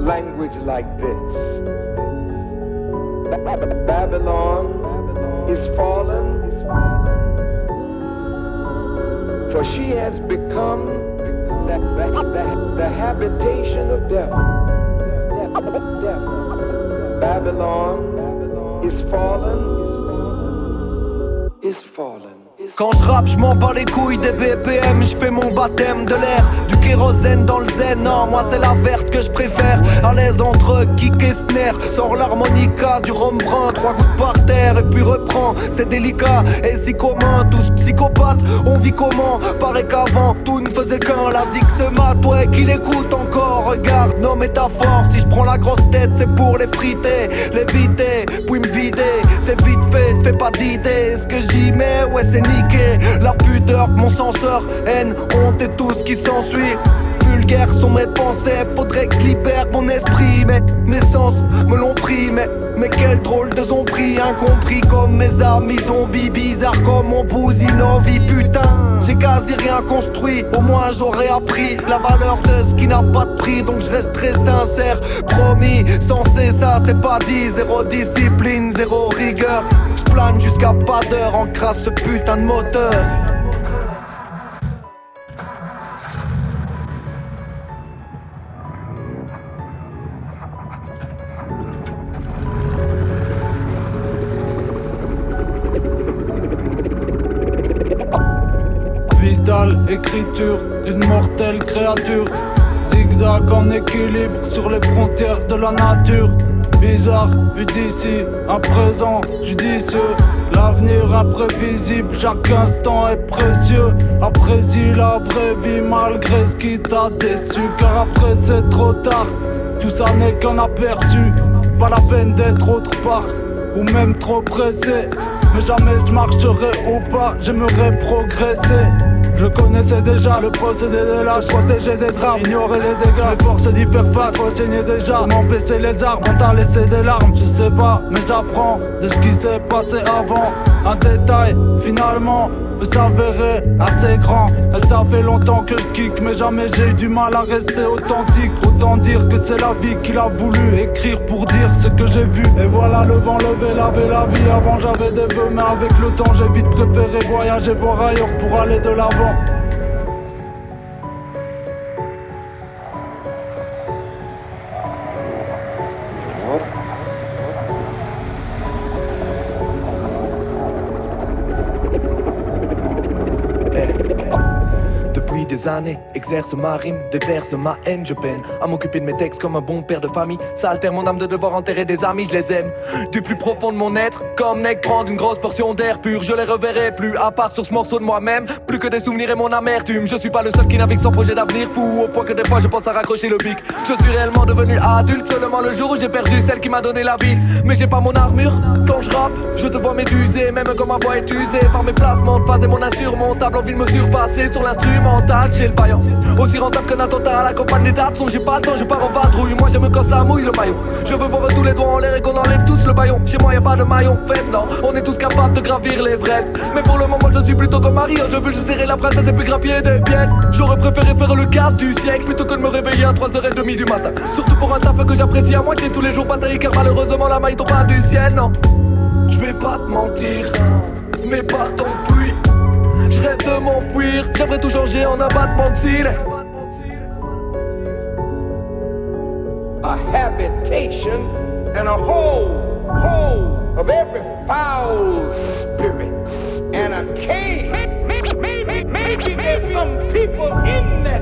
language like this. Babylon is fallen, for she has become the habitation of devil. Babylon is fallen, is fallen. Quand je rappe, je m'en bats les couilles des BPM, je fais mon baptême de l'air. Du kérosène dans le zen, non, moi c'est la verte que je préfère. À l'aise entre kick et snare, sors l'harmonica, du rhum brun, 3 gouttes par terre et puis reprends. C'est délicat et si commun, tous psychopathes, on vit comment? Paraît qu'avant, tout ne faisait qu'un, la zig se mate, ouais qu'il écoute encore. Regarde nos métaphores, si je prends la grosse tête, c'est pour les friter, les vider, puis me vider. C'est vite fait, te fais pas d'idée, ce que j'y mets, ouais c'est niqué. La pudeur, mon censeur, haine, honte et tout ce qui s'ensuit. Vulgaires sont mes pensées, faudrait que je libère mon esprit. Mes sens me l'ont pris, mais quel drôle de zombie. Incompris comme mes amis zombies, bizarre comme mon Bouzinovi. Putain, j'ai quasi rien construit, au moins j'aurais appris la valeur de ce qui n'a pas de prix. Donc je reste très sincère, promis, censé ça c'est pas dit. Zéro discipline, zéro rigueur. Je plane jusqu'à pas d'heure, en crasse ce putain de moteur. Vitale écriture d'une mortelle créature. Zigzag en équilibre sur les frontières de la nature. Bizarre vu d'ici, un présent judicieux. L'avenir imprévisible, chaque instant est précieux. Apprécie la vraie vie malgré ce qui t'a déçu. Car après c'est trop tard, tout ça n'est qu'un aperçu. Pas la peine d'être autre part, ou même trop pressé. Mais jamais je marcherai au pas, j'aimerais progresser. Je connaissais déjà le procédé de l'âge, protéger des drames, ignorer les dégâts. Mais force d'y faire face, faut saigner déjà. Comment baisser les armes, on t'a laissé des larmes, je sais pas, mais j'apprends de ce qui s'est passé avant. Un détail, finalement, peut s'avérer assez grand. Et ça fait longtemps que je kick, mais jamais j'ai eu du mal à rester authentique. Autant dire que c'est la vie qu'il a voulu écrire pour dire ce que j'ai vu. Et voilà le vent levé, laver la vie. Avant j'avais des vœux, mais avec le temps j'ai vite préféré voyager, voir ailleurs pour aller de l'avant. Depuis des années, exerce ma rime, déverse ma haine, je peine à m'occuper de mes textes comme un bon père de famille. Ça altère mon âme de devoir enterrer des amis, je les aime du plus profond de mon être. Comme Nec prendre une grosse portion d'air pur, je les reverrai plus à part sur ce morceau de moi-même. Plus que des souvenirs et mon amertume, je suis pas le seul qui navigue sans projet d'avenir fou. Au point que des fois je pense à raccrocher le bic. Je suis réellement devenu adulte seulement le jour où j'ai perdu celle qui m'a donné la vie. Mais j'ai pas mon armure, quand je rappe, je te vois méduser. Même quand ma voix est usée par mes placements de phase et mon insurmontable envie de me surpasser sur l'instrumental. J'ai le paillon, aussi rentable qu'un attentat à la campagne des dates. J'ai pas le temps, je pars en vadrouille. Moi j'aime quand ça mouille le maillot. Je veux voir tous les doigts en l'air et qu'on enlève tous le baillon. Chez moi y'a pas de maillon faible, non. On est tous capables de gravir l'Everest. Mais pour le moment je suis plutôt comme Marie. Je veux juste serrer la princesse et puis grappiller des pièces. J'aurais préféré faire le casse du siècle plutôt que de me réveiller à 3h30 du matin. Surtout pour un taf que j'apprécie à moitié tous les jours bataille. Car malheureusement la maille tombe pas du ciel, non. Je vais pas te mentir, mais par ton pluie je rêve de m'enfuir, j'aimerais tout changer en un battement de cils. A habitation and a hole of every foul spirit and a cave. Maybe there's some people in that